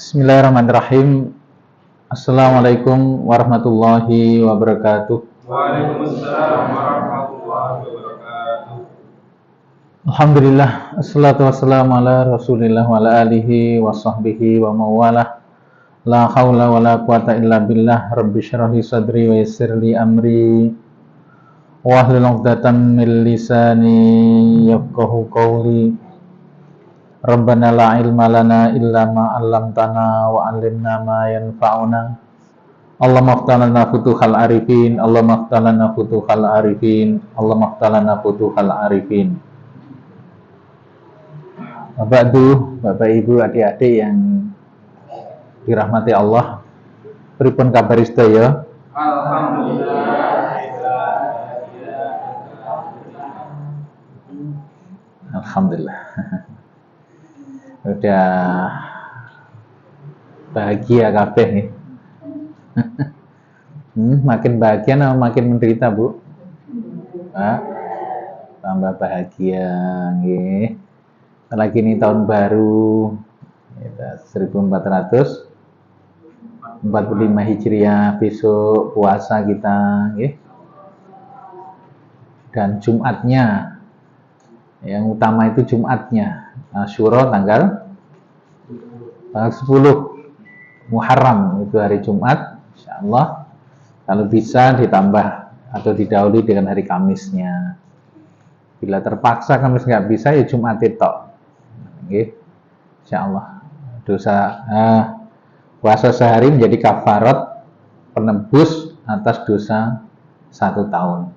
Bismillahirrahmanirrahim. Assalamualaikum warahmatullahi wabarakatuh. Waalaikumsalam warahmatullahi wabarakatuh. Alhamdulillah, assalatu wassalamu ala rasulillah wa ala alihi wa sahbihi wa mawalah. La hawla wa la quwata illa billah. Rabbi syrah li sadri wa yassir li amri wahlul 'uqdatam min lisani yafqahu qawli. Rabbana la ilma lana illa ma 'allamtana wa 'allimna ma yanfa'una. Allahumma iftah lana futuhal arifin, Allahumma iftah lana futuhal arifin, Allahumma iftah lana futuhal arifin. Bapak Ibu, adik-adik yang dirahmati Allah, pripun kabar sedaya? Alhamdulillah. Alhamdulillah. Udah bahagia kabeh nih. Makin bahagia atau makin menderita, Bu? Tambah bahagia nggih. Lagi ini tahun baru 1445 Hijriah, besok puasa kita nggih. Dan Jumatnya, yang utama itu Jumatnya, Asyura tanggal 10 Muharram, itu hari Jumat, insyaallah. Kalau bisa ditambah atau didahului dengan hari Kamisnya. Bila terpaksa Kamis nggak bisa, ya Jumat itu, nggih, insyaallah. Puasa sehari menjadi kafarat penebus atas dosa 1 tahun.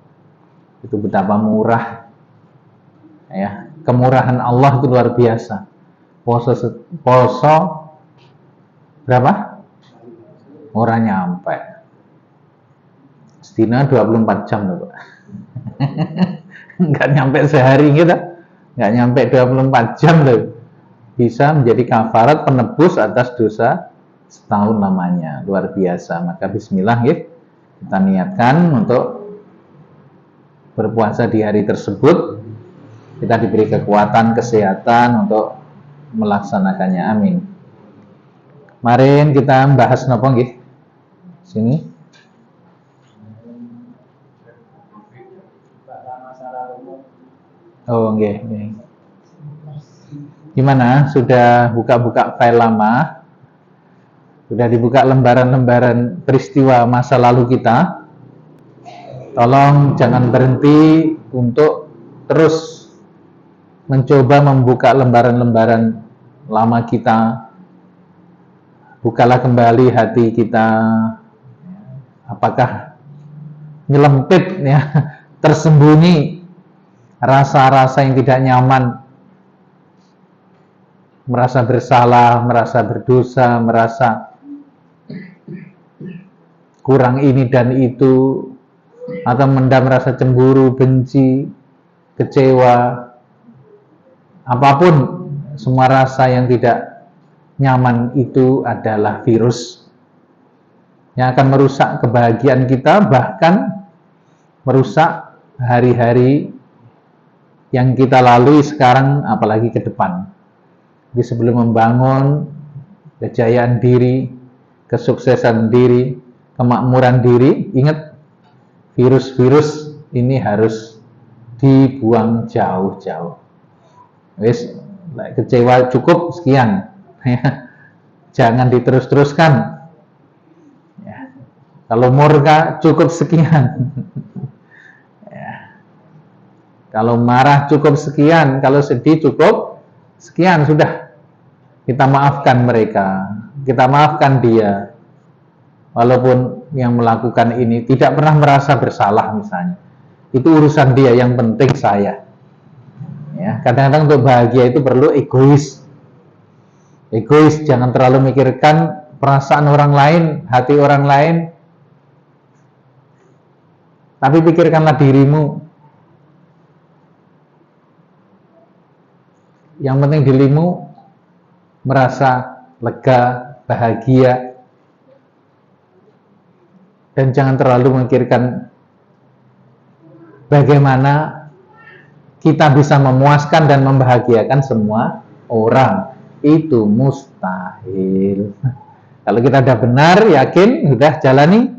Itu betapa murah, ya. Kemurahan Allah itu luar biasa. Poso berapa? Ora nyampe. Sedina 24 jam loh, Pak. Enggak nyampe sehari gitu. Enggak nyampe 24 jam loh. Bisa menjadi kafarat penebus atas dosa setahun lamanya. Luar biasa. Maka bismillah ya. Kita niatkan untuk berpuasa di hari tersebut. Kita diberi kekuatan, kesehatan untuk melaksanakannya. Amin. Kemarin kita bahas napa nggih? Sini. Oh, nggih. Gimana? Sudah buka-buka file lama? Sudah dibuka lembaran-lembaran peristiwa masa lalu kita? Tolong jangan berhenti untuk terus mencoba membuka lembaran-lembaran lama kita. Bukalah kembali hati kita. Apakah nyelempit ya, tersembunyi rasa-rasa yang tidak nyaman, merasa bersalah, merasa berdosa, merasa kurang ini dan itu, atau mendam rasa cemburu, benci, kecewa, apapun, semua rasa yang tidak nyaman itu adalah virus yang akan merusak kebahagiaan kita, bahkan merusak hari-hari yang kita lalui sekarang, apalagi ke depan. Jadi sebelum membangun kejayaan diri, kesuksesan diri, kemakmuran diri, ingat, virus-virus ini harus dibuang jauh-jauh. Wis, kecewa cukup sekian. Jangan diterus-teruskan. Ya. Kalau murka cukup sekian. Ya. Kalau marah cukup sekian, kalau sedih cukup sekian, sudah. Kita maafkan mereka, kita maafkan dia. Walaupun yang melakukan ini tidak pernah merasa bersalah misalnya. Itu urusan dia, yang penting saya. Ya, kadang-kadang untuk bahagia itu perlu egois. Egois, jangan terlalu mikirkan perasaan orang lain, hati orang lain. Tapi pikirkanlah dirimu. Yang penting dirimu merasa lega, bahagia. Dan jangan terlalu memikirkan bagaimana kita bisa memuaskan dan membahagiakan semua orang. itu mustahil. Kalau kita udah benar, yakin, udah jalani,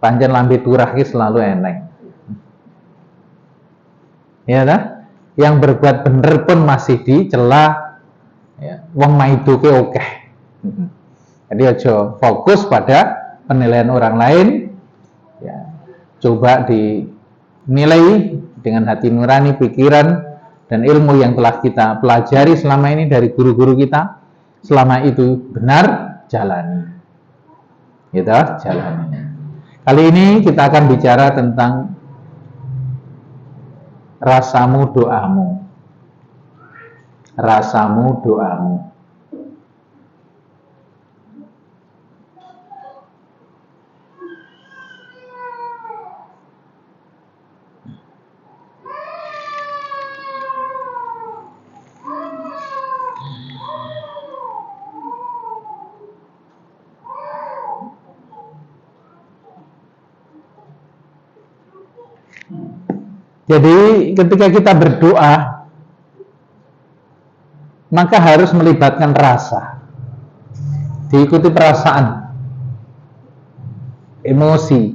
pancen lambe turah ki selalu eneng. Ya dah? Yang berbuat bener pun masih dicela. Ya, wong maido ke oke. Jadi aja fokus pada penilaian orang lain. Ya, coba dinilai dengan hati nurani, pikiran dan ilmu yang telah kita pelajari selama ini dari guru-guru kita. Selama itu benar, jalani. Gitu, jalani. Kali ini kita akan bicara tentang rasamu doamu. Rasamu doamu. Jadi ketika kita berdoa, maka harus melibatkan rasa, diikuti perasaan, emosi.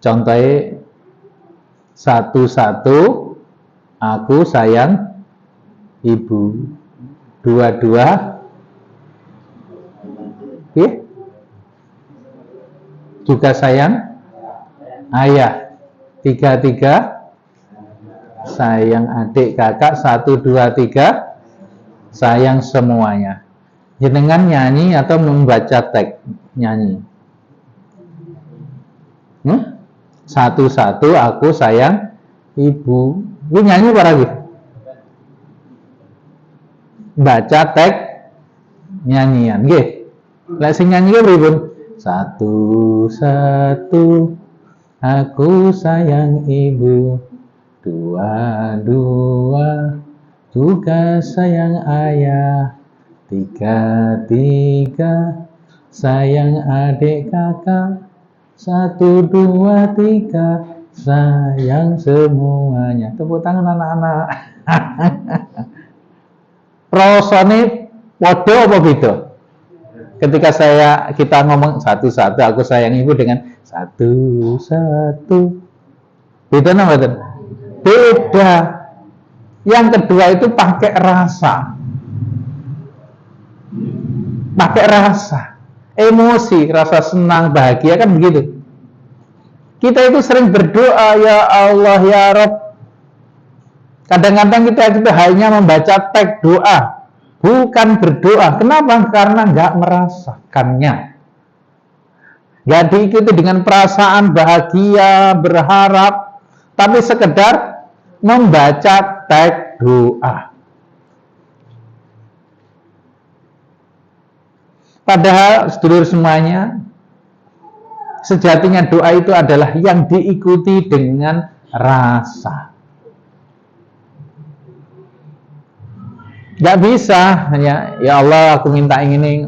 Contohnya, satu-satu aku sayang ibu, dua-dua juga sayang ayah, tiga-tiga sayang adik kakak, satu, dua, tiga sayang semuanya. Jenengan nyanyi atau membaca teks nyanyi? Satu-satu aku sayang ibu. Gue nyanyi apa lagi? Baca teks nyanyian. Nggih. Lek sing nyanyi ke pripun? Satu-satu aku sayang ibu, dua-dua juga sayang ayah, tiga-tiga sayang adik kakak, satu, dua, tiga sayang semuanya. Tepuk tangan anak-anak. Rasane padha apa beda? Ketika kita ngomong satu-satu aku sayang ibu dengan satu-satu, beda napa betul? Beda. Yang kedua itu pakai rasa, emosi, rasa senang, bahagia, kan begitu. Kita itu sering berdoa, ya Allah, ya Rabb. Kadang-kadang kita hanya membaca teks doa, bukan berdoa. Kenapa? Karena nggak merasakannya. Nggak diikuti dengan perasaan bahagia, berharap, tapi sekedar membaca teks doa. Padahal sedulur semuanya, sejatinya doa itu adalah yang diikuti dengan rasa. Gak bisa hanya ya Allah aku minta ini,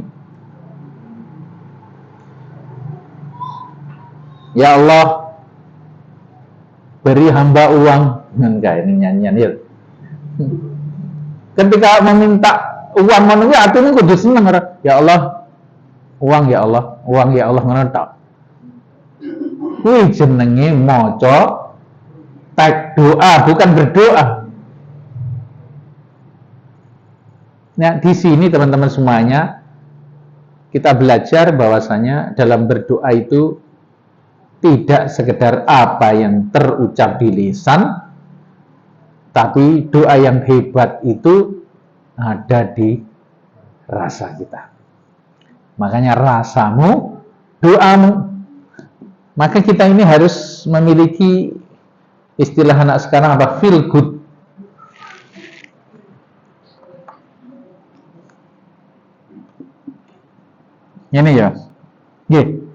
ya Allah beri hamba uang, enggak, ini nyanyian ya. Ketika meminta uang menunggu artinya kudu seneng, ya Allah uang, ya Allah uang, ya Allah, ngono tok. Kuwi jenenge maca teks doa, bukan berdoa. Nah, di sini teman-teman semuanya kita belajar bahwasanya dalam berdoa itu tidak sekedar apa yang terucap di lisan, tapi doa yang hebat itu ada di rasa kita. Makanya rasamu, doamu. Maka kita ini harus memiliki istilah anak sekarang apa? Feel good. Ini ya. Nggih.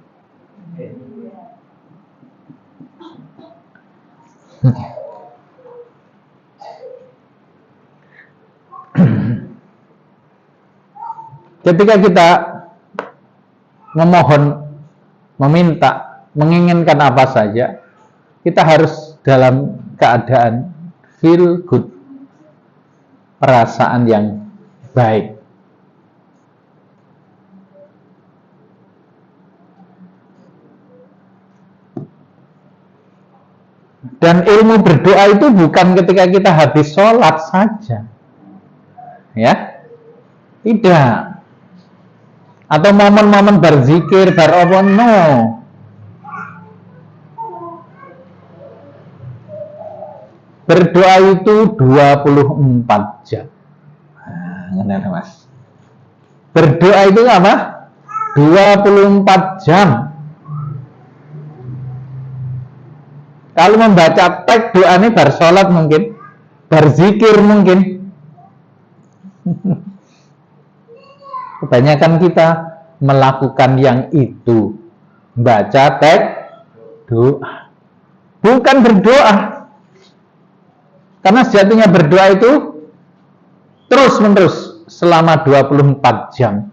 Ketika kita memohon, meminta, menginginkan apa saja, kita harus dalam keadaan feel good, perasaan yang baik. Dan ilmu berdoa itu bukan ketika kita habis sholat saja, ya, tidak. Atau momen-momen berzikir, beropo, no. Berdoa itu 24 jam. Nah, Mas. Berdoa itu apa? 24 jam. Kalau membaca teks doa ini bar sholat mungkin, berzikir mungkin. Kebanyakan kita melakukan yang itu, baca teks doa, bukan berdoa. Karena sejatinya berdoa itu terus-menerus selama 24 jam.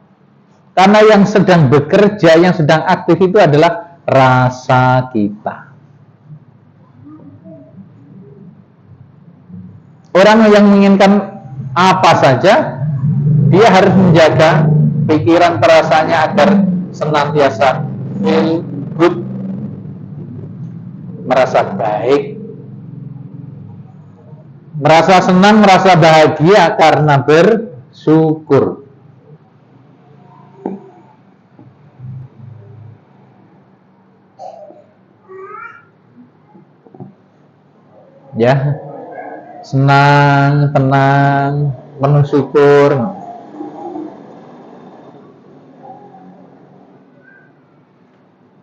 Karena yang sedang bekerja, yang sedang aktif itu adalah rasa kita. Orang yang menginginkan apa saja, dia harus menjaga pikiran perasaannya agar senantiasa feel good, merasa baik, merasa senang, merasa bahagia karena bersyukur. Ya, senang, tenang, penuh syukur.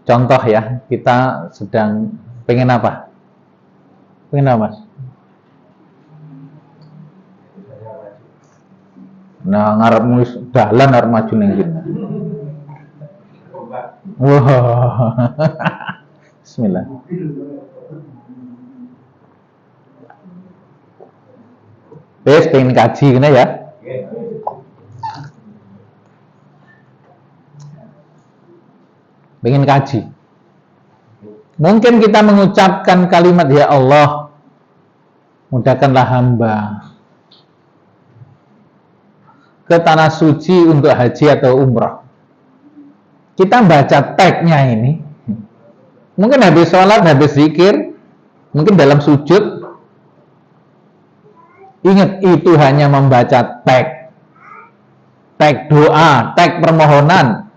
Contoh ya, kita sedang pengen apa? Pengen apa, Mas? Nah, ngarep nulis dalan arep maju ning kene. Wah. Bismillah. Wes pengen kaji kene ya. Pengen kaji. Mungkin kita mengucapkan kalimat ya Allah, mudahkanlah hamba ke tanah suci untuk haji atau umrah. Kita baca tagnya ini, mungkin habis sholat, habis zikir, mungkin dalam sujud. Ingat, itu hanya membaca tag doa, tag permohonan.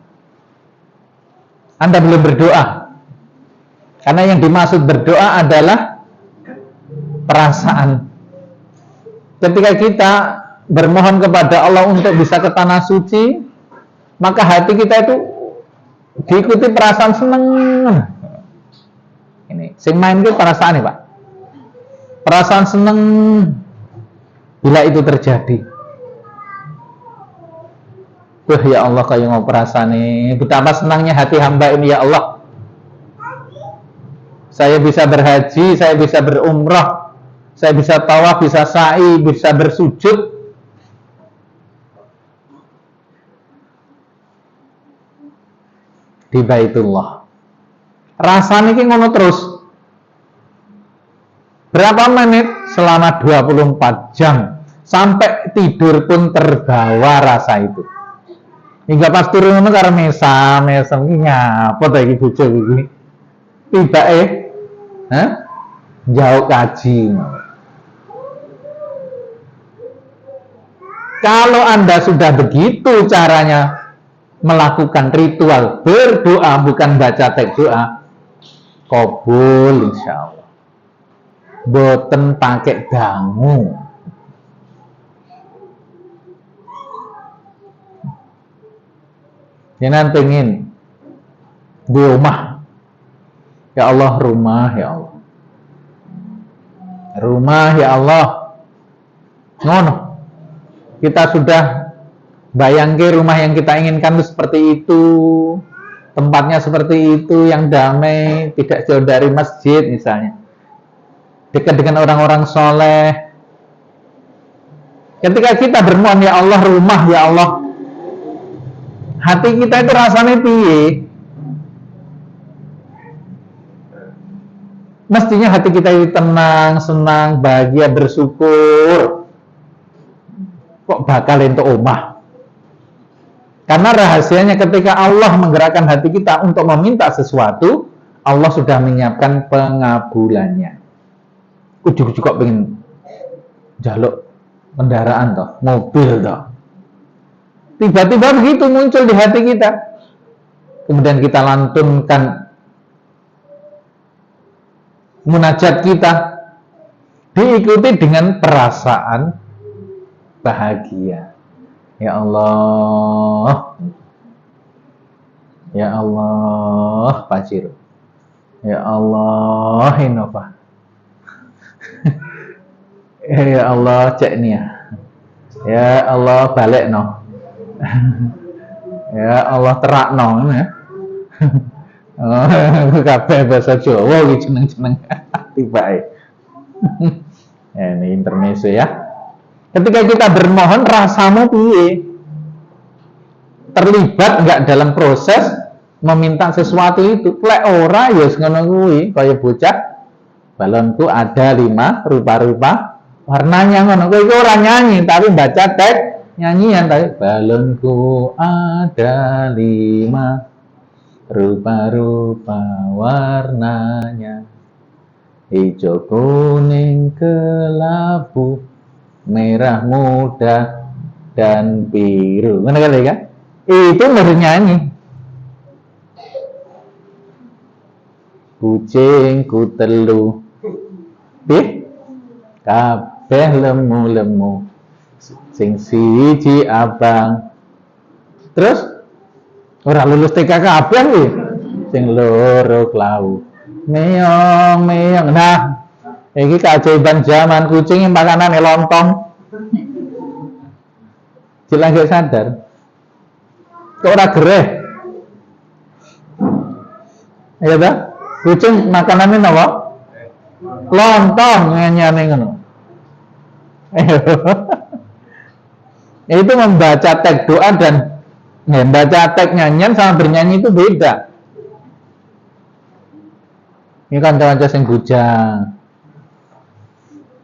Anda belum berdoa, karena yang dimaksud berdoa adalah perasaan. Ketika kita bermohon kepada Allah untuk bisa ke tanah suci, maka hati kita itu diikuti perasaan seneng. Ini, sing main itu perasaan nih Pak. Perasaan seneng bila itu terjadi. Wah ya Allah, kayak mau perasaan nih, betapa senangnya hati hamba ini ya Allah. Saya bisa berhaji, saya bisa berumrah, saya bisa tawaf, bisa sa'i, bisa bersujud. Di Baitullah. Rasanya ini ngono terus. Berapa menit? Selama 24 jam. Sampai tidur pun terbawa rasa itu. Hingga pas turun itu karena mesam ngapa ta iki bojo iki. Tibake jauh kaji. Kalau Anda sudah begitu caranya melakukan ritual berdoa, bukan baca teks doa, kabul insyaallah. Boten pakai dangu. Jangan pengen di rumah, ya Allah, rumah ya Allah, rumah ya Allah, ngono. Kita sudah bayangke rumah yang kita inginkan itu seperti itu, tempatnya seperti itu, yang damai, tidak jauh dari masjid misalnya, dekat dengan orang-orang soleh. Ketika kita bermohon ya Allah, rumah ya Allah, hati kita itu rasanya piye? Mestinya hati kita itu tenang, senang, bahagia, bersyukur. Kok bakal entuk omah? Karena rahasianya ketika Allah menggerakkan hati kita untuk meminta sesuatu, Allah sudah menyiapkan pengabulannya. Ujuk-ujuk kok pengen jaluk kendaraan toh, mobil toh. Tiba-tiba begitu muncul di hati kita. Kemudian kita lantunkan munajat kita, diikuti dengan perasaan bahagia. Ya Allah, ya Allah, Pak Ciro, ya Allah, Innova, ya Allah, cek nia, ya Allah, balik no, ya Allah, terak no, ya. Kabeh bahasa Jawa iki jeneng-jeneng tibae. Ya, ini intermezzo ya. Ketika kita bermohon, rasamu piye? Terlibat enggak dalam proses meminta sesuatu itu? Lek ora ya ngono kuwi, kaya bocah balonku ada 5 rupa-rupa warnanya ngono. Kowe iki ora nyanyi tapi baca teks nyanyian tapi balonku ada 5 rupa-rupa warnanya, hijau, kuning, kelabu, merah muda, dan biru. Mana kali kan? Itu bernyanyi. Kucingku telu, kabeh lemu-lemu, sing siji abang. Terus ora lulus TK kabeh kuwi. Sing loro klau. Meong meong. Nah, iki keajaiban zaman, kucing yang makanane lontong. Jelas gak sadar. Kok ora gereh? Ya dah? Kucing makanane napa? Lontong nyanyane ngono. Itu membaca teks doa dan membaca teks nyanyian sama bernyanyi itu beda. Ini kan kawan sing bujang.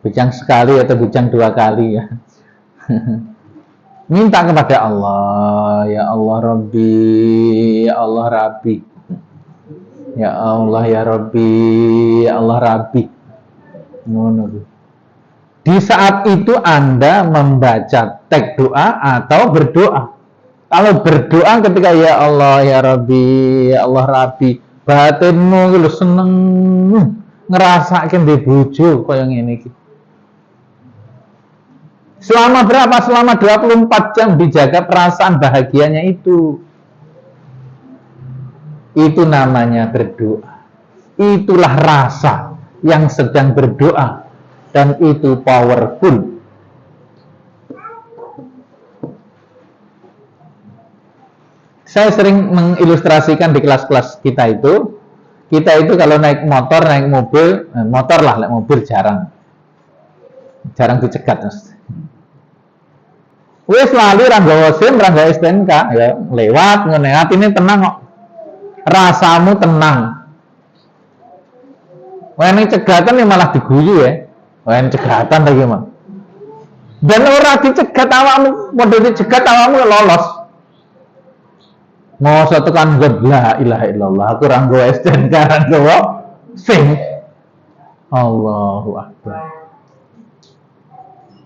Bujang sekali atau bujang 2 kali ya. Minta kepada Allah, ya Allah Rabbi, ya Allah Rabbi. Ya Allah ya Rabbi, ya Allah Rabbi. Di saat itu Anda membaca teks doa atau berdoa. Kalau berdoa ketika ya Allah ya Rabbi, ya Allah Rabbi, batinmu lu seneng ngerasakan di bojo kaya ngene iki. Selama berapa? Selama 24 jam dijaga perasaan bahagianya itu. Itu namanya berdoa. Itulah rasa yang sedang berdoa dan itu powerful. Saya sering mengilustrasikan di kelas-kelas kita itu kalau naik motor, naik mobil, motor lah, naik mobil jarang dicegat. Wis lalu ranggawa SIM, ranggawa STNK, ya lewat ngene atine tenang kok. Rasamu tenang. Wene cegatan ya malah diguyu ya. Wene cegatan lagi mah. Dan ora dicegat awakmu, model dicegat awakmu lolos. Mau satu kan la ilaha illallah, aku ranggawa STNK, ranggawa SIM. Allahu Akbar.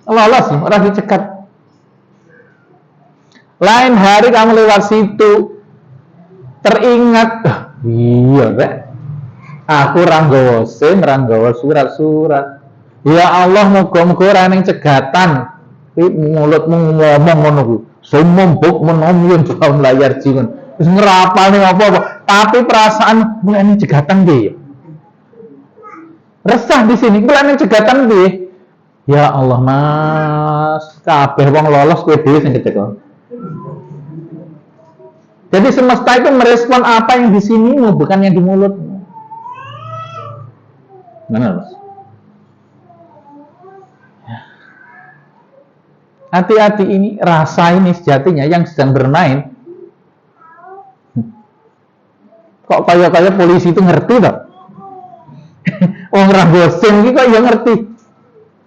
Lolos, ora dicegat. Lain hari kamu lewat situ teringat, iya Pak, aku ranggawa SIM, ranggawa surat-surat. Ya Allah, muga-muga ora ning cegatan. Mulutmu ngomong ngono ku. Sumembuk menomyen jaun layar jingon. Wis ngrapalne apa-apa, tapi perasaan mulai ning cegatan piye? Resah di sini, mulai ning cegatan piye? Ya Allah, Mas, kabeh wong lolos kowe dhewe sing kecekel. Jadi semesta itu merespon apa yang di sinimu, bukan yang di mulutmu. Benar, Mas? Hati-hati ini, rasa ini sejatinya yang sedang bermain. Kok kaya-kaya polisi itu ngerti toh? Orang bosen ini kok ya ngerti.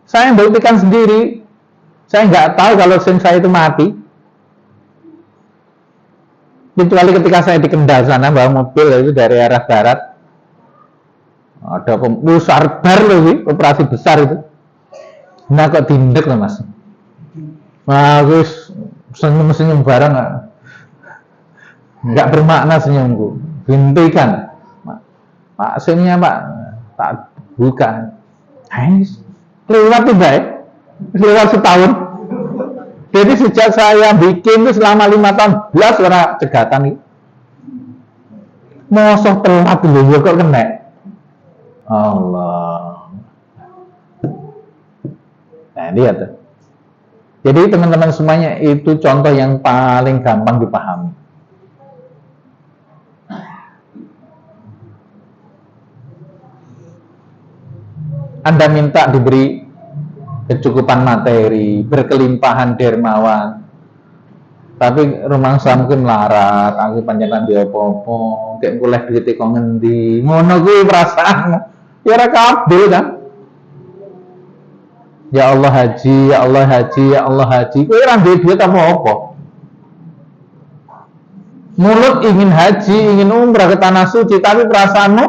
Saya buktikan sendiri. Saya nggak tahu kalau SIM saya itu mati. Kecuali ketika saya di Kendal sana bawa mobil itu dari arah barat. Ada besar bar loh, operasi besar itu. Nah kok tindak loh mas. Bagus, senyum-senyum bareng nggak bermakna senyumku. Hentikan, Pak SIM-nya Pak, tak buka. Lewat tiba ya, lewat setahun. Jadi sejak saya bikin itu selama 5 tahun, belas orang cegatan itu. Mosok telat dulu kok kena. Allah. Nah lihat tuh. Jadi teman-teman semuanya itu contoh yang paling gampang dipahami. Anda minta diberi kecukupan materi, berkelimpahan dermawan, tapi rumangsa mungkin melarat, aku panjenengan dia apa-apa, kayak golek duit kok ngendi, ngono kuwi perasaanmu. Ya ora kabeh kan. Ya Allah haji, ya Allah haji, ya Allah haji, kowe ora duwe duit apa-apa. Mulut ingin haji, ingin umrah ke tanah suci, tapi perasaanmu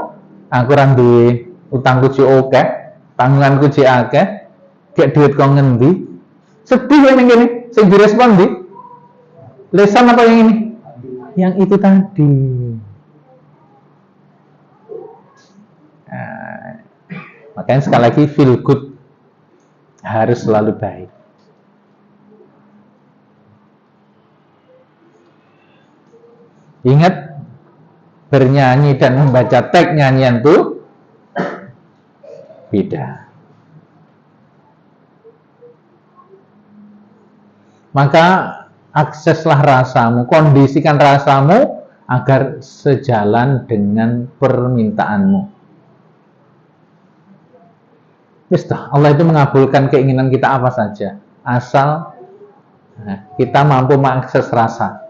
aku ora duwe, utangku ci akeh, tanggunganku ci akeh. Kayak duit kok ngendi? Sedih ya yang gini, sing direspon di lesan apa yang ini? Yang itu tadi. Nah, makanya sekali lagi feel good harus selalu baik. Ingat, bernyanyi dan membaca teks nyanyian itu beda. Maka akseslah rasamu, kondisikan rasamu agar sejalan dengan permintaanmu. Allah itu mengabulkan keinginan kita apa saja, asal kita mampu mengakses rasa.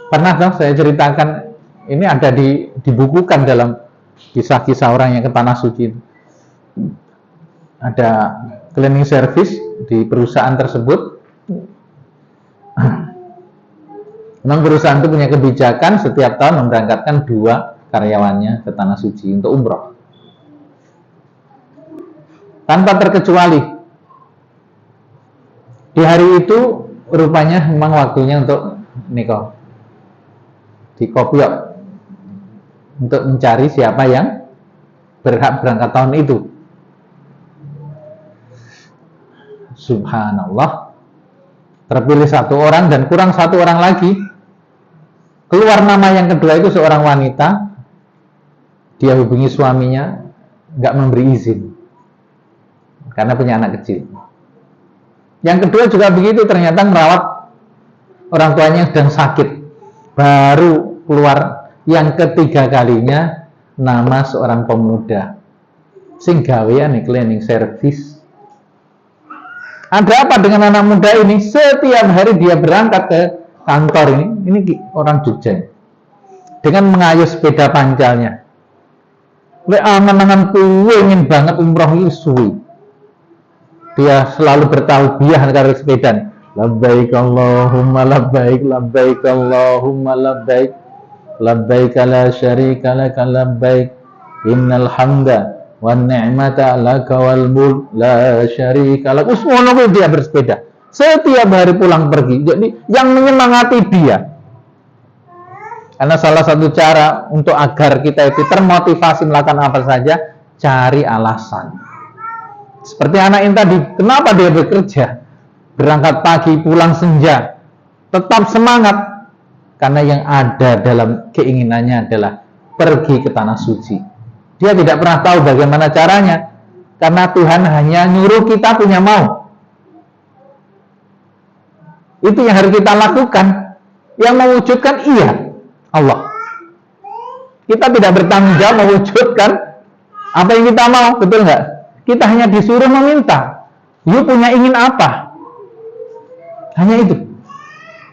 Pernah dong saya ceritakan, ini ada dibukukan dalam kisah-kisah orang yang ke tanah suci. Ada cleaning service di perusahaan tersebut. Memang perusahaan itu punya kebijakan setiap tahun memberangkatkan 2 karyawannya ke tanah suci untuk umroh. Tanpa terkecuali. Di hari itu rupanya memang waktunya untuk nikah. Di Kopiok. Untuk mencari siapa yang berhak berangkat tahun itu. Subhanallah, terpilih 1 orang dan kurang 1 orang lagi. Keluar nama yang kedua itu seorang wanita. Dia hubungi suaminya, nggak memberi izin karena punya anak kecil. Yang kedua juga begitu, ternyata merawat orang tuanya yang sedang sakit. Baru keluar yang ketiga kalinya nama seorang pemuda sing gawean cleaning service. Ada apa dengan anak muda ini? Setiap hari dia berangkat ke kantor ini orang Jogja, dengan mengayuh sepeda pancalnya. Angan-angan kuwe ingin banget umroh suwi. Dia selalu bertaubiah karena sepeda. Labbaik Allahumma labbaik, labbaik Allahumma labbaik, labbaik la syarika laka labbaik, innal hamda wan ni'mata laka wal mulk la syarika lak. Ngono dia bersepeda. Setiap hari pulang pergi. Jadi yang menyemangati dia. Karena salah satu cara untuk agar kita itu termotivasi melakukan apa saja, cari alasan. Seperti anak ini tadi, kenapa dia bekerja? Berangkat pagi, pulang senja. Tetap semangat. Karena yang ada dalam keinginannya adalah pergi ke tanah suci. Dia tidak pernah tahu bagaimana caranya. Karena Tuhan hanya nyuruh kita punya mau. Itu yang harus kita lakukan. Yang mewujudkan iya, Allah. Kita tidak bertanggung jawab mewujudkan apa yang kita mau, betul nggak? Kita hanya disuruh meminta. You punya ingin apa? Hanya itu.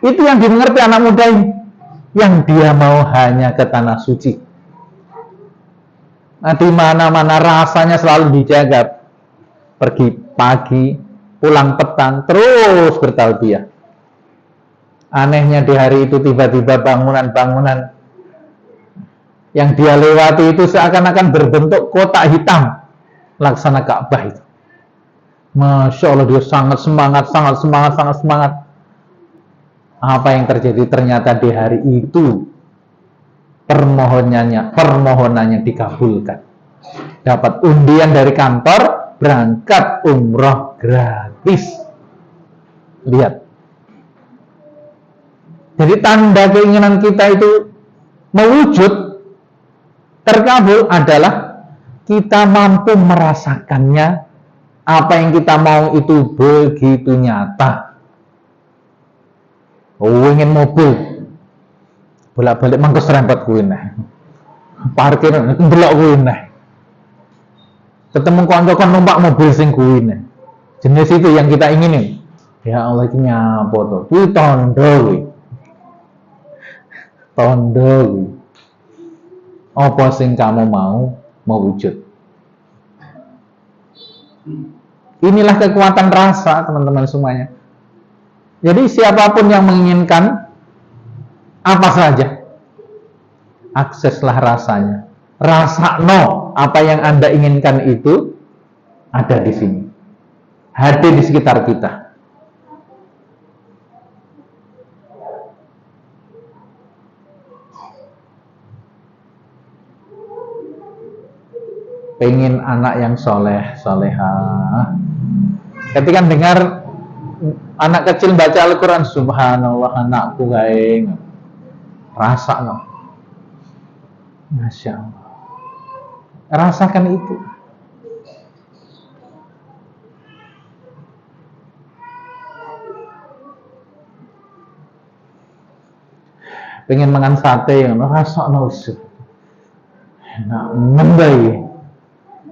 Itu yang dimengerti anak muda ini. Yang dia mau hanya ke tanah suci. Nah, di mana-mana rasanya selalu dijaga. Pergi pagi, pulang petang, terus bertalbiyah. Anehnya di hari itu tiba-tiba bangunan-bangunan yang dia lewati itu seakan-akan berbentuk kotak hitam, laksana Ka'bah itu. Masya Allah, dia sangat semangat. Apa yang terjadi? Ternyata di hari itu permohonannya dikabulkan. Dapat undian dari kantor, berangkat umroh gratis. Lihat. Jadi tanda keinginan kita itu mewujud, terkabul adalah kita mampu merasakannya. Apa yang kita mau itu begitu nyata. Ingin mobil, bolak-balik mangkes rempet kuwi neh. Parkir ndelok kuwi neh. Ketemu kanca numpak mobil sing kuwi neh. Jenis itu yang kita inginin. Ya Allah, iki nyapo to? Kuwi tondo kuwi. Tondo kuwi. Apa sing kamu mau mewujud? Inilah kekuatan rasa, teman-teman semuanya. Jadi siapapun yang menginginkan apa saja, akseslah rasanya. Rasakno apa yang Anda inginkan itu ada di sini. Hadir di sekitar kita. Pengen anak yang soleh, solehah. Ketika dengar anak kecil baca Al-Quran, subhanallah, anakku gaeng. Rasa no. Masya Allah. Rasakan itu. Pengen makan sate, rasa no. Nah, membaik.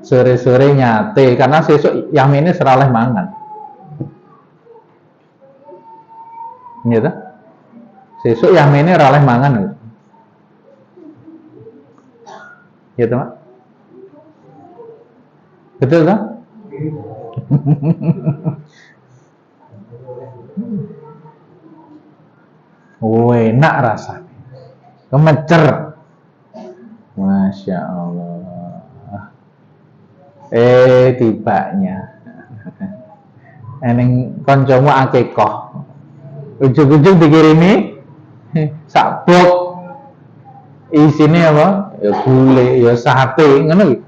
Sore-sore nyate, karena sesuk yang ini seraleh mangan. Gitu. Sesuk yang ini seraleh mangan. Gitu, Mak? Betul kan? Enak rasanya. Kemecer. Masya Allah. Tibanya eneng koncomu akikoh, ujug-ujug dikirimi sakbok, isine apa? Ya gulai, ya sate, ngono iki.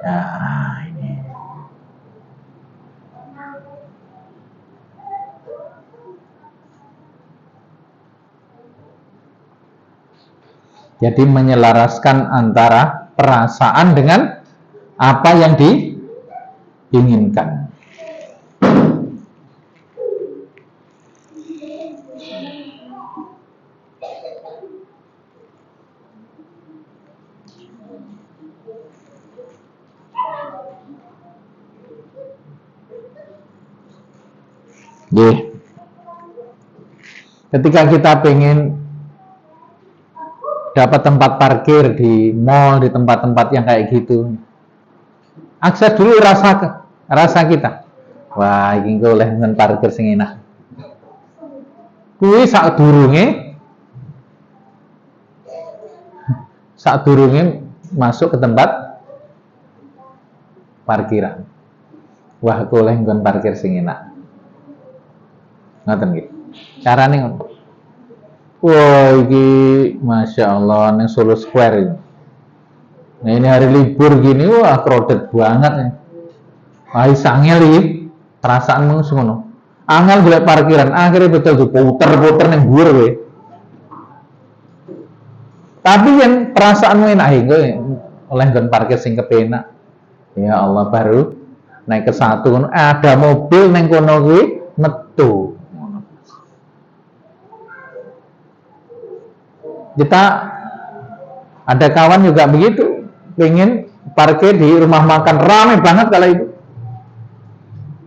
Nah, ini. Jadi menyelaraskan antara perasaan dengan apa yang diinginkan. Ketika kita pengen dapat tempat parkir di mall, di tempat-tempat yang kayak gitu, akses dulu rasa kita. Wah, iki oleh ngen parkir sing enak. Kuwi sadurunge masuk ke tempat parkiran. Wah, aku oleh ngen parkir sing enak. Ngoten nggih. Carane ngono. Wah, ini Masya Allah, ini Solo Square ini. Nah, ini hari libur gini, wah crowded banget nih. Wah, sangel ini, perasaan ngono. Angel golek parkiran, akhirnya betul tuh puter-puter ning dhuwur kowe. Tapi yang perasaanmu enak gue oleh nggon parkir sing kepenak. Ya Allah, baru naik ke satu, ada mobil ning kono kuwi metu. Kita ada kawan juga begitu, pengen parkir di rumah makan, ramai banget kala itu.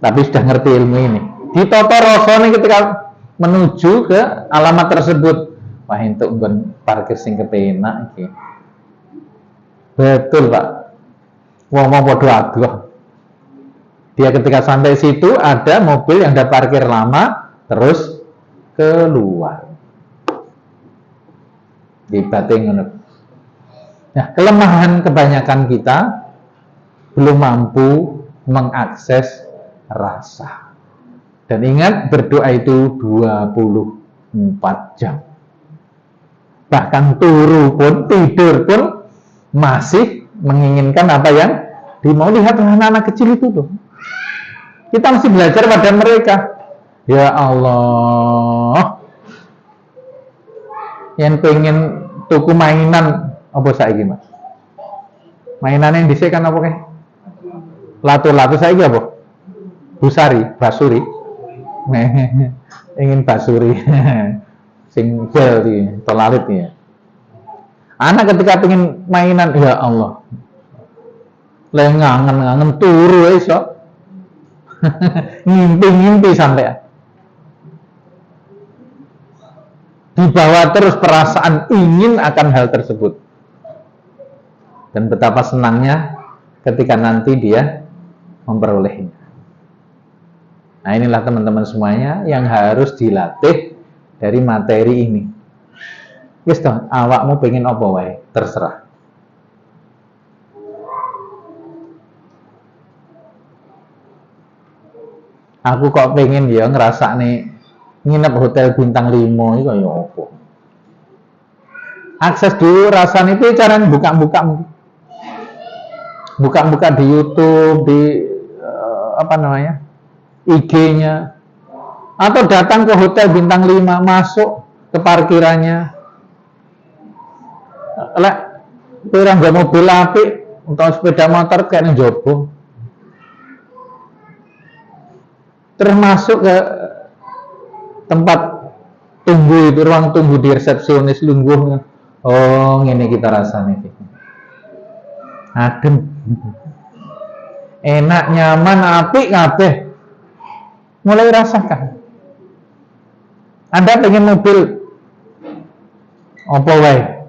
Tapi sudah ngerti ilmu ini. Ditoto rasane ketika menuju ke alamat tersebut. Wah entuk nggon parkir sing kepenak iki. Betul, Pak. Wong padha adoh. Dia ketika sampai situ ada mobil yang ada parkir lama terus keluar. Dibate ngono. Nah, kelemahan kebanyakan kita belum mampu mengakses rasa. Dan ingat, berdoa itu 24 jam. Bahkan turu pun, tidur pun masih menginginkan apa yang dimau. Lihat anak-anak kecil itu tuh. Kita mesti belajar pada mereka. Ya Allah, yang pengen tuku mainan apa saiki, Mas? Mainan yang dhisik kan apa kae? Lato-lato saiki apa? Basuri. Ingin basuri. Sing gel iki, tolalit ya. Anak ketika pengen mainan, ya Allah. Ngangen turu iso. Ngimpi sampai dibawa terus perasaan ingin akan hal tersebut, dan betapa senangnya ketika nanti dia memperolehnya. Nah, inilah teman-teman semuanya yang harus dilatih dari materi ini. Wis toh, awakmu pengen apa wae, terserah. Aku kok pengen ya ngerasa nih nginep hotel bintang 5 itu ya apa? Akses dulu rasanya itu cara buka di YouTube, di IG-nya, atau datang ke hotel bintang 5, masuk ke parkirannya. Lek kurang gak mobil apik atau sepeda motor kayak njobo. Termasuk ke tempat tunggu itu, ruang tunggu di resepsionis lungguh. Oh, ini kita rasanya adem, enak, nyaman, apik kabeh. Mulai rasakan. Anda pengen mobil apa wae?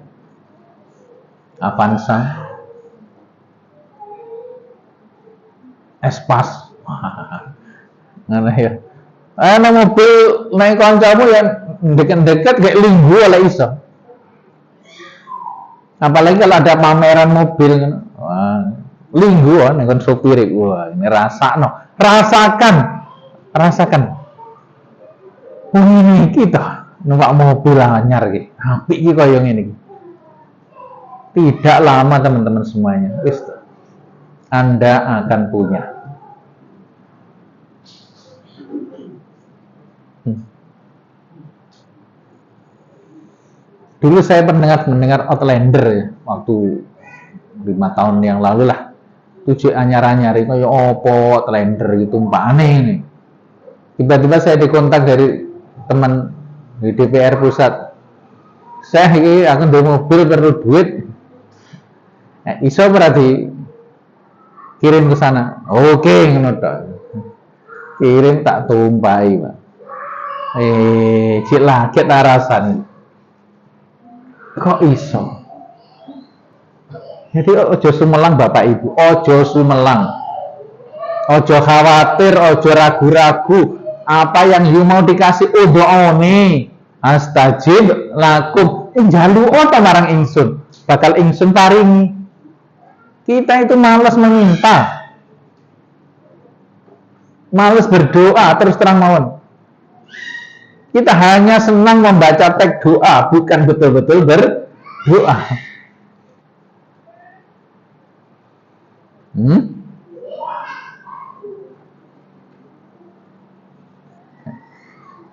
Avanza, Espas. Ngono ya. Ana mobil naik kancamu yang deket-deket kayak linggu oleh iso. Apalagi kalau ada pameran mobil, wah, linggu nek sopir iku. Wah, ini rasakan. Oh, ini kita numpak mobil anyar iki. Apik iki kaya ngene iki. Tidak lama teman-teman semuanya, wis Anda akan punya. Dulu saya mendengar Outlander ya, waktu 5 tahun yang lalu lah. Tujuh anyar-anyar itu ya opo Outlander gitu, aneh ini. Tiba-tiba saya dikontak dari teman di DPR pusat. Saya ini akan beli mobil perlu duit. Nah, iso berarti kirim ke sana. Oke, ngono tok. Kirim tak tumpai, Pak. Cik lagi tak rasane. Kok iso? Jadi ojo sumelang Bapak Ibu, ojo sumelang. Ojo khawatir, ojo ragu-ragu. Apa yang you mau dikasih udoone. Astajib lakum. Jalu ta marang ingsun. Bakal ingsun paringi. Kita itu malas meminta. Malas berdoa terus terang mawon. Kita hanya senang membaca teks doa, bukan betul-betul berdoa.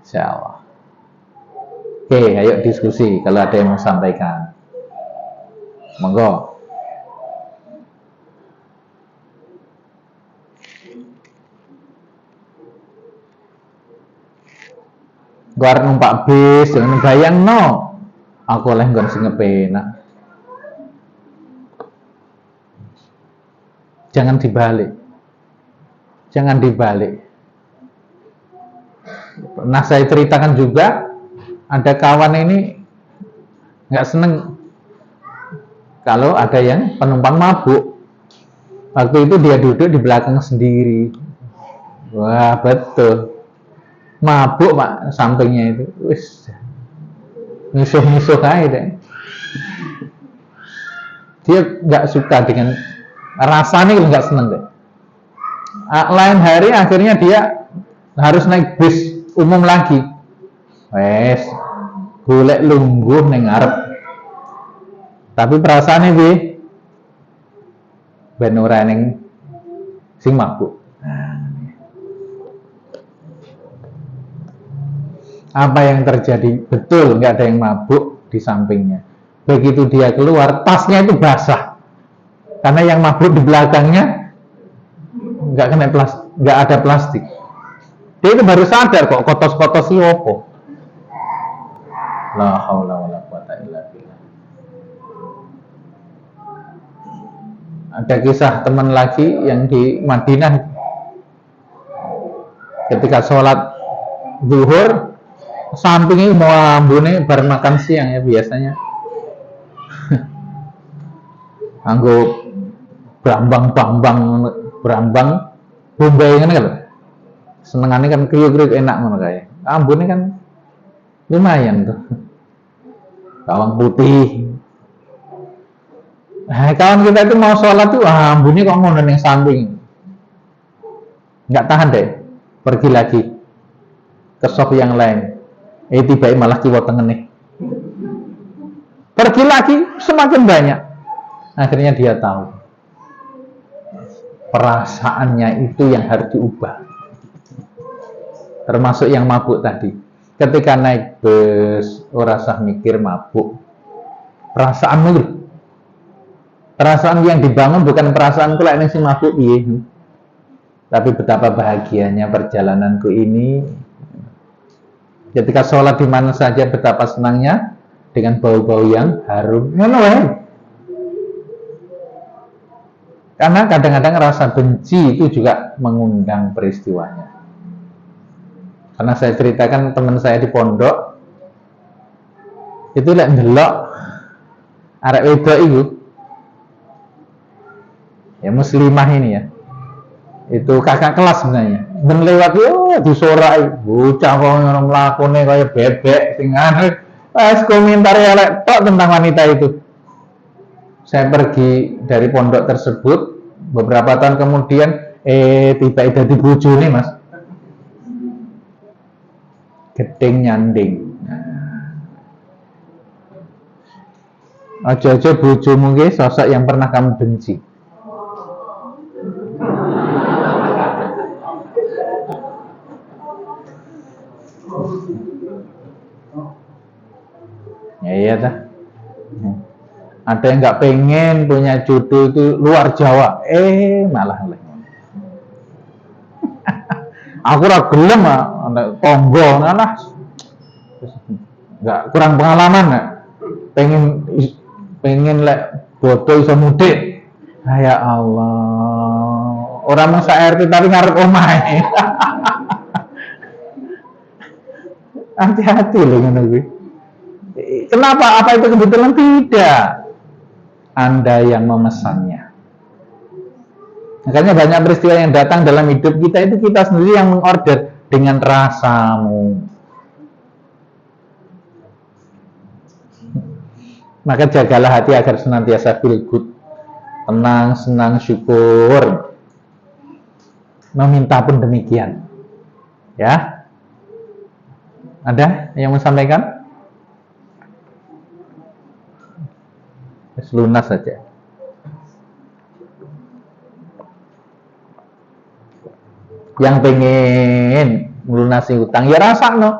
Insyaallah. Oke, ayo diskusi kalau ada yang mau sampaikan. Monggo. Gua arep numpak bis, jangan bayang no. Aku oleh nggon sing ngepenak. Jangan dibalik. Nah, saya ceritakan juga ada kawan ini nggak seneng kalau ada yang penumpang mabuk. Waktu itu dia duduk di belakang sendiri. Wah, betul. Mabuk Pak sampingnya itu. Wis. Misuh-misuh aja deh. Dia nggak suka dengan rasanya, nggak seneng deh. Lain hari akhirnya dia harus naik bis umum lagi. Wes, golek lungguh ning ngarep. Tapi perasaannya piye? Ben ora ning sing mabuk. Apa yang terjadi? Betul, nggak ada yang mabuk di sampingnya. Begitu dia keluar, tasnya itu basah. Karena yang mabuk di belakangnya nggak kena plastik, nggak ada plastik. Dia itu baru sadar kok kotos-kotos si opo. La haula wala quwata illa billah. Ada kisah teman lagi yang di Madinah ketika sholat zuhur, sampingnya mau ambune bar makan siang ya biasanya. Anggo brambang bombay kan kan. Senengannya kan kriuk-kriuk enak ngono kae. Ambune kan lumayan tuh. Bawang putih. Nah, kawan kita itu mau sholat tuh, ambune kok ngono ning samping. Nggak tahan deh. Pergi lagi ke shop yang lain. Tiba-tiba malah kiwa tengene. Pergi lagi semakin banyak. Akhirnya dia tahu perasaannya itu yang harus diubah. Termasuk yang mabuk tadi. Ketika naik bus, ora usah mikir mabuk. Perasaan yang dibangun bukan perasaan kelak ning sing mabuk piye. Tapi betapa bahagianya perjalananku ini. Ketika sholat di mana saja betapa senangnya dengan bau-bau yang harum. Ngono wae. Karena kadang-kadang rasa benci itu juga mengundang peristiwanya. Karena saya ceritakan teman saya di pondok itu lek ndelok arek wedok itu ya muslimah ini ya. Itu kakak kelas sebenarnya. Ben lewat yo disorai, bocah kok ngono mlakune kaya bebek sing anu. Pas komentar elek tok tentang wanita itu. Saya pergi dari pondok tersebut beberapa tahun kemudian tiba-tiba di bojone Mas. Gedeng nyanding. Aja-aja bojomu ki sosok yang pernah kamu benci. Ya iya dah. Ada yang nggak pengen punya jodoh itu luar Jawa, malah aku ora gelem tonggo lah, nggak kurang pengalaman nggak, pengen lek bodoh iso mudik. Ya Allah, orang masa RT tapi ngarep omahe. Hati-hati loh ngono kuwi. Kenapa? Apa itu kebetulan? Tidak. Anda yang memesannya. Makanya banyak peristiwa yang datang dalam hidup kita itu kita sendiri yang mengorder dengan rasamu. Maka jagalah hati agar senantiasa feel good, tenang, senang, syukur. Meminta pun demikian. Ya. Ada yang mau sampaikan? Lunas saja. Yang pengen melunasi hutang ya rasa no.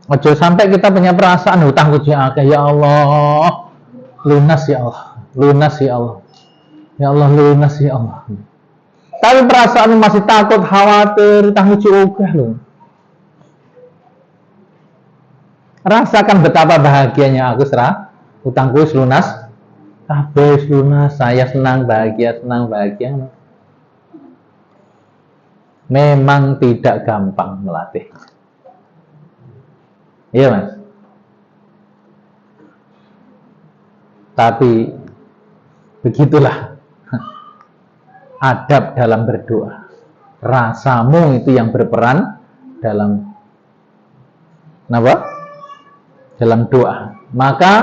Ojo sampai kita punya perasaan hutang kuci akeh ya Allah. Lunas ya Allah. Lunas ya Allah. Ya Allah lunas ya Allah. Tapi perasaan masih takut, khawatir, hutang kuci akeh loh. Rasakan betapa bahagianya aku serah. Utangku lunas, habis lunas, saya senang bahagia. Memang tidak gampang melatih. Iya Mas. Tapi begitulah adab dalam berdoa. Rasamu itu yang berperan dalam apa? Dalam doa. Maka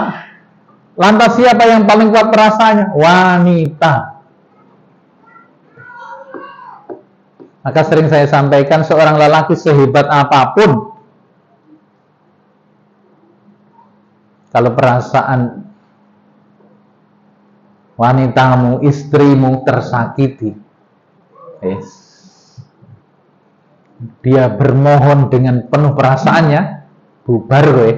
lantas siapa yang paling kuat perasaannya? Wanita. Maka sering saya sampaikan, seorang lelaki sehebat apapun, kalau perasaan wanitamu, istrimu tersakiti, dia bermohon dengan penuh perasaannya, bubar kowe.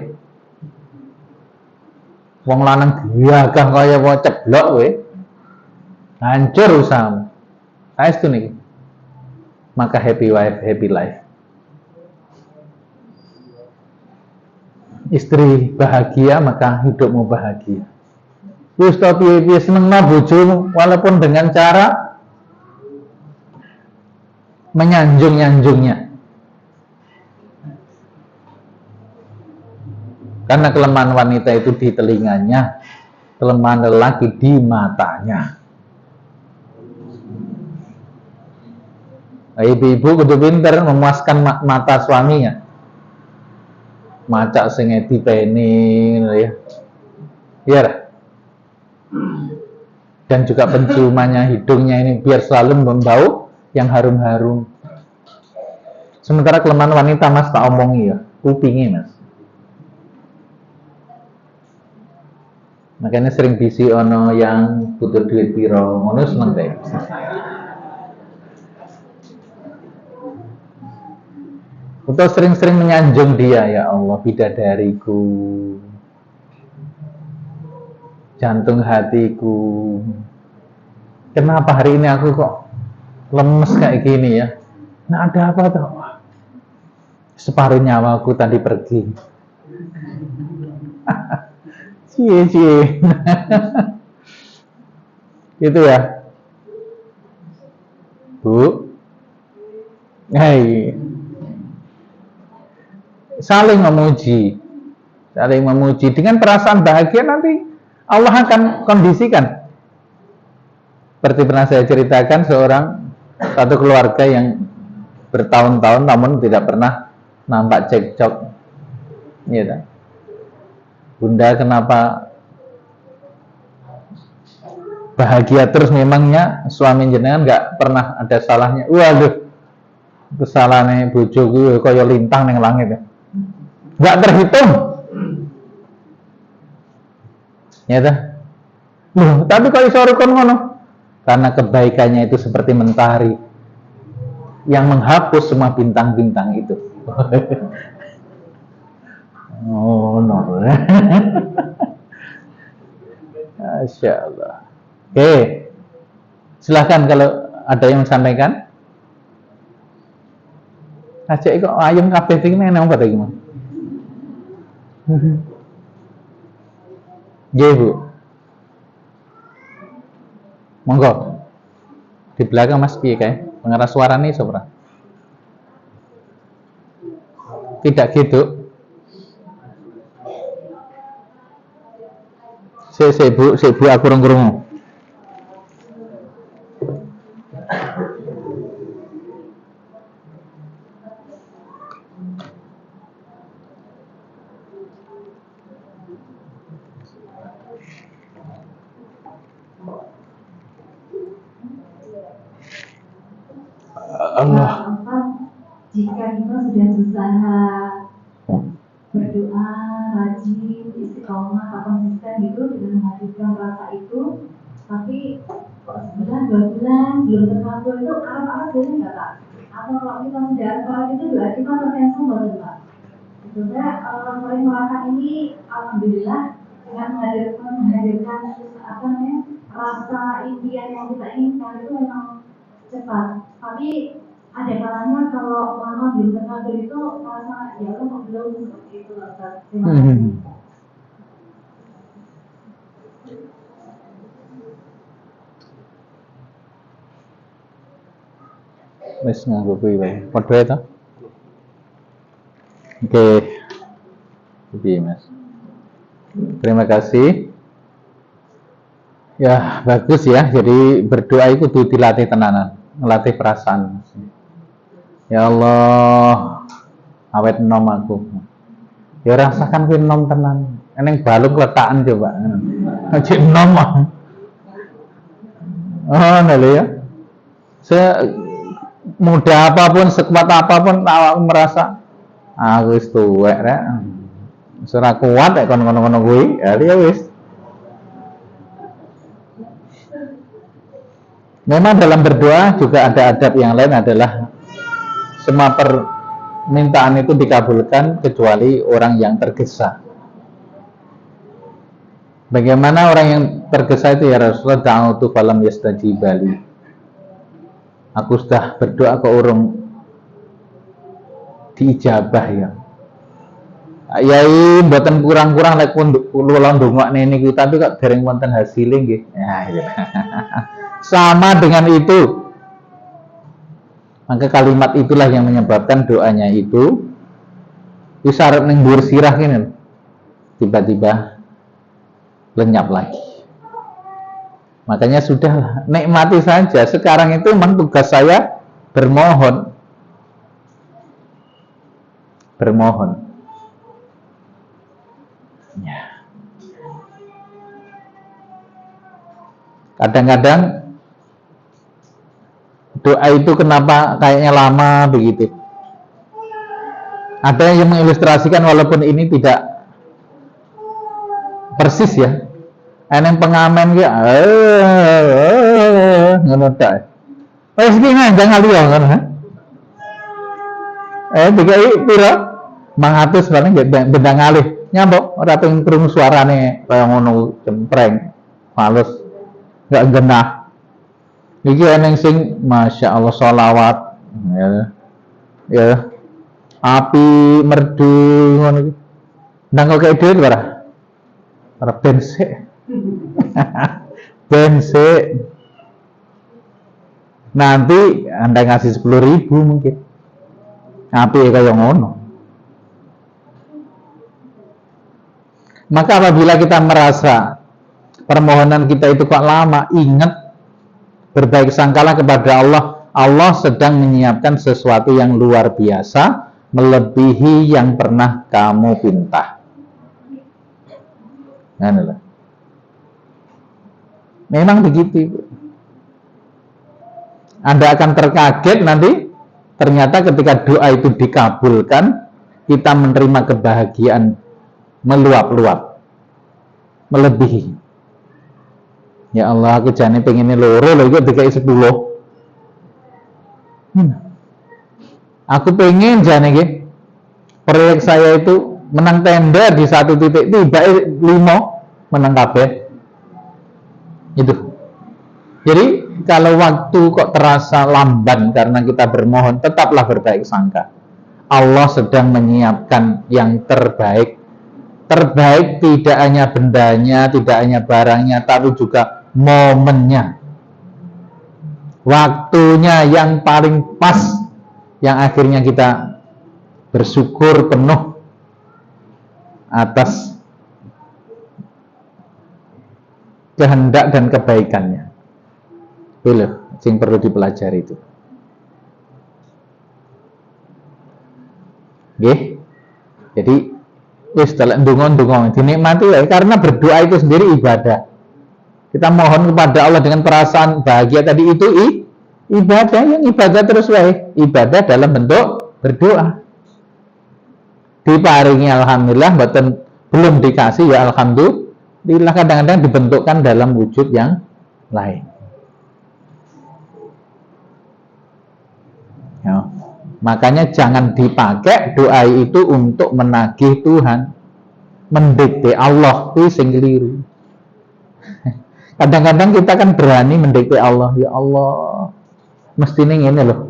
Wong lanang gagang kaya mau ceblok kowe. Hancur usahamu. Saestu niki. Maka happy wife, happy life. Istri bahagia, maka hidupmu bahagia. Wis to piye-piye senengna bojomu walaupun dengan cara menyanjung-nyanjungnya. Karena kelemahan wanita itu di telinganya, kelemahan lelaki di matanya. Ibu-ibu kudu pinter memuaskan mata suaminya. Macak sing dipeni ya. Iya. Dan juga penciumannya, hidungnya ini biar selalu membau yang harum-harum. Sementara kelemahan wanita Mas tak omongi ya, kupingi Mas. Makanya sering bisi ono yang butuh duit piro, ngono seneng deh. Atau sering-sering menyanjung dia, ya Allah bidadariku, jantung hatiku. Kenapa hari ini aku kok lemes kayak gini ya? Nah ada apa tuh? Separuh nyawaku tadi pergi. Cie. Itu ya. Bu. Hai. Saling memuji dengan perasaan bahagia, nanti Allah akan kondisikan. Seperti pernah saya ceritakan, satu keluarga yang bertahun-tahun namun tidak pernah nampak cekcok. Iya, Bunda kenapa bahagia terus? Memangnya suami jenengan nggak pernah ada salahnya? Waduh, kesalahannya bojoku kaya lintang ning langit ya. Nggak terhitung, ya dah. Loh, tapi kalau iso rukun ngono, karena kebaikannya itu seperti mentari yang menghapus semua bintang-bintang itu. Oh, no. Masya Allah. Oke, silahkan kalau ada yang sampaikan. Aja kok ayam kabeh iki nang apa iki, Mas? Nggih, Bu. Monggo. Di belakang Mas piye kae? Pengeras suarane sopra. Tidak gitu. Bu, aku krungu. Allah. Jika kita sudah berusaha berdoa, rajin, istiqomah, konsisten gitu dengan menghadirkan rasa itu, tapi kok sebulan, 2 bulan belum terkabul, itu arah-arah boleh nggak Pak? Atau kalau kita sudah sholat itu doa kita tertentu boleh Pak? Itu saya sering merasakan ini, alhamdulillah dengan menghadirkan apa namanya rasa impian yang kita inginkan itu memang cepat. Tapi ada kalanya kalau lama belum terkabul itu rasa ya kok belum seperti itu Ustaz. Terima kasih. Wis nganggo kuwi wae. Padha ta? Oke. Jadi Mas. Terima kasih. Ya, bagus ya. Jadi berdoa itu kudu dilatih tenanan, melatih perasaan. Ya Allah, awet nom aku. Ya rasakan kuwi nom tenan. Eneng balung letakan coba. Aja nom. Oh, nah ya. Semudah apapun, sekuat apapun awakmu merasa aku wis tuwek rek. Wis ora kuat nek kon ngono-ngono kuwi. Ya wis. Memang dalam berdoa juga ada adab yang lain adalah semua permintaan itu dikabulkan kecuali orang yang tergesa. Bagaimana orang yang tergesa itu ya Rasulullah da'utu falam yastajibali. Aku sudah berdoa ke orang diijabah ya. Yai mboten kurang-kurang lek kula ndongakne niku tapi kok dereng wonten hasile nggih. Nah, gitu. Sama dengan itu. Maka kalimat itulah yang menyebabkan doanya itu isyarat ning dhuwur sirah kene. Tiba-tiba lenyap lagi. Makanya sudahlah, nikmati saja. Sekarang itu memang tugas saya bermohon. Bermohon. Ya. Kadang-kadang doa itu kenapa kayaknya lama begitu. Ada yang mengilustrasikan walaupun ini tidak persis ya. Eneng pengamen ki ngono ta. Wis iki nganjang ali yo ngono. Dikai pira? 500 paling bendang alih. Nyambok ora pengen krungu suarane kaya ngono cempreng. Males. Enggak genah. Iki eneng sing Masya Allah sholawat ya api merdu ngono iki. Nang kok kayak dhewe ora bensek. Bensek. Nanti Anda ngasih 10.000 mungkin. Api kayak ngono. Maka apabila kita merasa permohonan kita itu kok lama, ingat berbaik sangkalah kepada Allah. Allah sedang menyiapkan sesuatu yang luar biasa, melebihi yang pernah kamu pinta. Nah, memang begitu. Anda akan terkaget nanti ternyata ketika doa itu dikabulkan, kita menerima kebahagiaan meluap-luap, melebihi. Ya Allah, aku jane pengen loro lho iki dikai 10. Aku pengen jane iki proyek saya itu menang tender di satu titik tiba 5 menang kabeh. Itu. Jadi kalau waktu kok terasa lamban karena kita bermohon, tetaplah berbaik sangka. Allah sedang menyiapkan yang terbaik. Terbaik tidak hanya bendanya, tidak hanya barangnya, tapi juga momennya. Waktunya yang paling pas, yang akhirnya kita bersyukur penuh atas kehendak dan kebaikannya. Itu yang perlu dipelajari itu. Oke. Jadi wis dalek ndonga-ndonga dinikmati ya, karena berdoa itu sendiri ibadah. Kita mohon kepada Allah dengan perasaan bahagia tadi itu ibadah, yang ibadah terus wae, ibadah dalam bentuk berdoa. Diparingi alhamdulillah, belum dikasih ya alhamdulillah, kadang-kadang dibentukkan dalam wujud yang lain. Ya. Makanya jangan dipakai doa itu untuk menagih Tuhan, mendikte Allah, itu sing keliru. Kadang-kadang kita kan berani mendikte Allah, ya Allah, mestinya ini loh,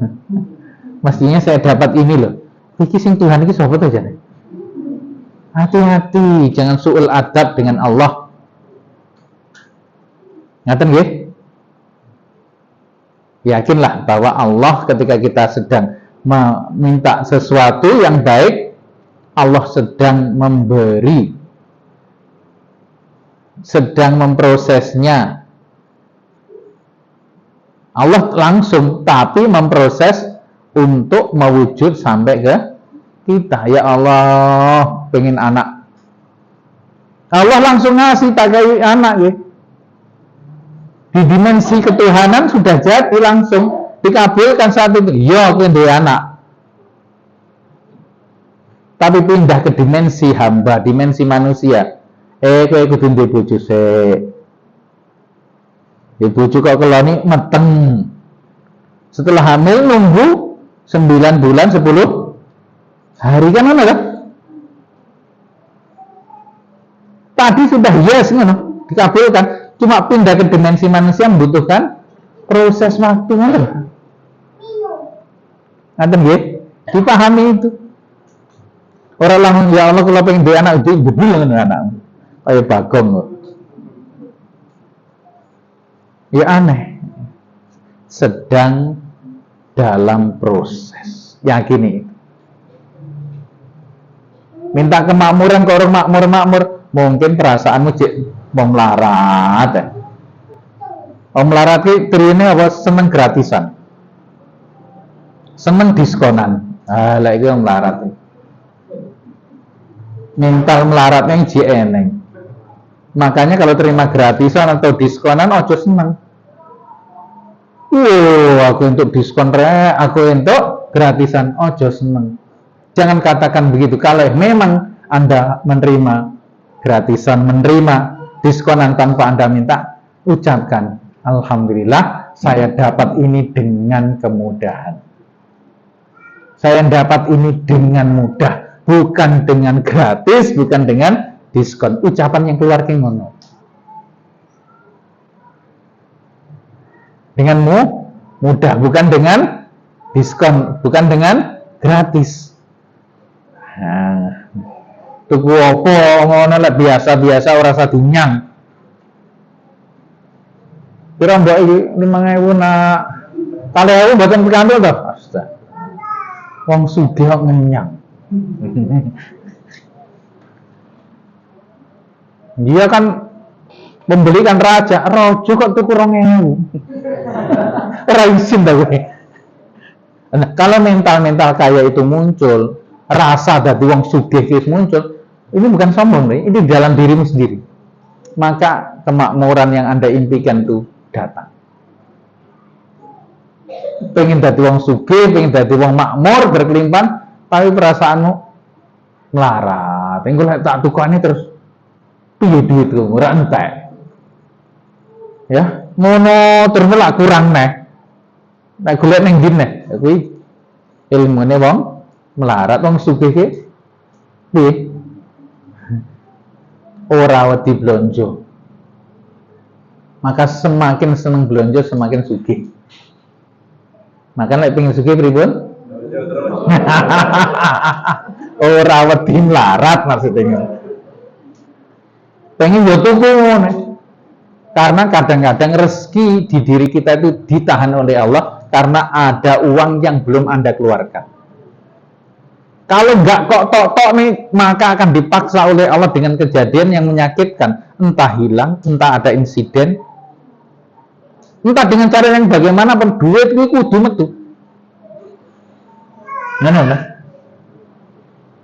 mestinya saya dapat ini loh. Iki sing Tuhan iki sapa aja nih. Hati-hati, jangan su'ul adab dengan Allah. Ngaten nggih? Yakinlah bahwa Allah ketika kita sedang meminta sesuatu yang baik, Allah sedang memberi, sedang memprosesnya Allah langsung, tapi memproses untuk mewujud sampai ke kita. Ya Allah, pengen anak. Allah langsung ngasih pakai anak ya. Di dimensi ketuhanan sudah jadi langsung dikabulkan saat itu. Ya, aku duwe anak. Tapi pindah ke dimensi hamba, dimensi manusia. Kowe kudu duwe bojo sik. Di bojo kok keloni meteng. Setelah hamil nunggu 9 bulan 10 hari kan mana kan? Tadi sudah yes ngono, dikabulkan. Cuma pindah ke dimensi manusia membutuhkan proses waktu ngono. Ngaten nggih? Dipahami itu. Orang langsung ya Allah kalau pengen duwe anak itu betul ngono anak. Kayak Bagong kok. Ya aneh. Sedang dalam proses. Yakini. Minta kemakmuran ke orang makmur, mungkin perasaanmu cek mau melarat ya. Mau melarat ki trine apa seneng gratisan. Seneng diskonan. Lah iki wong melarat. Mental melaratnya yang eneng. Makanya kalau terima gratisan atau diskonan ojo seneng. Aku untuk diskon aku untuk gratisan ojo seneng. Jangan katakan begitu. Kalau memang Anda menerima gratisan, menerima diskonan tanpa Anda minta, ucapkan alhamdulillah saya dapat ini dengan kemudahan. Saya dapat ini dengan mudah, bukan dengan gratis, bukan dengan diskon. Ucapan yang keluar ke ngono. Dengan mudah, bukan dengan diskon, bukan dengan gratis. Nah, tuku opo ngono lek biasa-biasa ora usah dinyang. Kira mbok iki 5.000 nak 4.000 mboten pikantuk to? Astaga. Wong sugih kok ngenyang. Dia kan membelikan raja kok tuku 2.000. Ora isin ta kowe. Nah, kalau mental-mental kaya itu muncul, rasa dari wong sugih itu muncul, ini bukan sombong nih, ini dalam dirimu sendiri. Maka kemakmuran yang Anda impikan itu datang. Pengen dadi wong sugih, pengen dadi wong makmur, berkelimpahan, tapi perasaanmu melarat. Engko lek tak tukane terus piye duitku ora entek. Ya, ngono terus lak kurang neh. Nek golek ning ndi neh, kuwi ilmune wong melarat, wong sugih ki piye? Ora wedi blonjo. Maka semakin seneng blonjo semakin sugih. Maka nek pengen sugih pripun? Ora wedi melarat maksudnya. Pengen yo tuku ngono. Karena kadang-kadang rezeki di diri kita itu ditahan oleh Allah karena ada uang yang belum Anda keluarkan. Kalau nggak kok tok-tok nih, maka akan dipaksa oleh Allah dengan kejadian yang menyakitkan. Entah hilang, entah ada insiden, entah dengan cara yang bagaimanapun, duit itu kudu metu. Nah,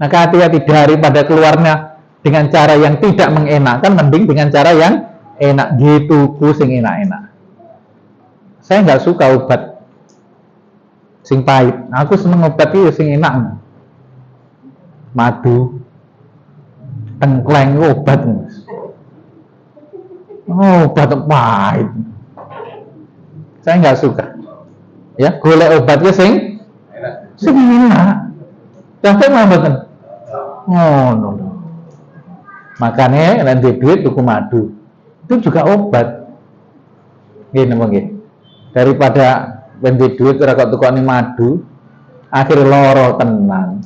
hati-hati daripada keluarnya dengan cara yang tidak mengenakan, mending dengan cara yang enak gitu, sing enak-enak. Saya nggak suka obat sing pahit. Aku seneng obat itu sing enak. Madu, tengkleng obat. Obat pahit. Saya nggak suka. Ya, golek obatnya sing enak. Sampai mboten. No. Makanya nanti duit tuku madu. Itu juga obat. Gini mungkin. Daripada nanti duit ora kok tukokne madu, akhir loro tenan.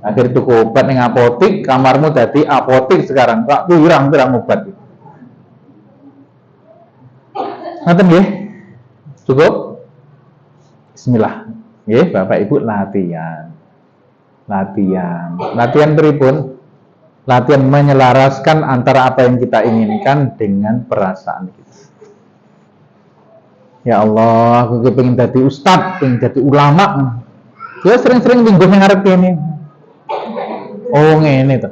Akhir tuku obat ning apotik, kamarmu dadi apotik sekarang. Kok pirang-pirang obat. Ngoten nggih? Cukup? Bismillah. Nggih, Bapak Ibu latihan. Latihan pripun? Latihan menyelaraskan antara apa yang kita inginkan dengan perasaan kita. Ya Allah, aku pengen jadi ustad, pengen jadi ulama. Dia sering-sering minggu ngarep ini. Oh ngene tuh,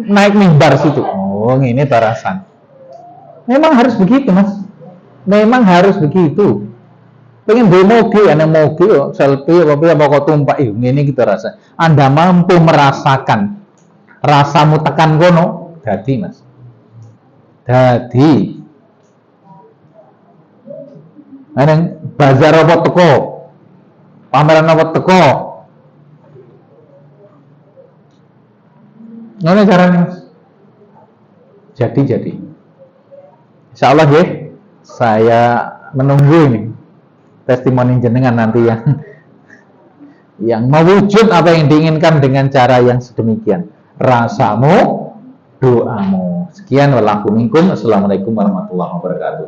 naik mimbar situ. Oh ngene tarasan. Memang harus begitu mas. Memang harus begitu. Pengen duwe mobil, ana mobil, selfie, apa kok tumpak, ngene kita rasa. Anda mampu merasakan rasamu tekan kono, dadi mas. Dadi. Ana bazar apa teko? Pameran apa teko? Ngono caranya mas. Jadi. Insya Allah ya, saya menunggu ini testimoni jenengan nanti yang mewujud apa yang diinginkan dengan cara yang sedemikian. Rasamu, doamu. Sekian, walakum minkum. Assalamualaikum warahmatullahi wabarakatuh.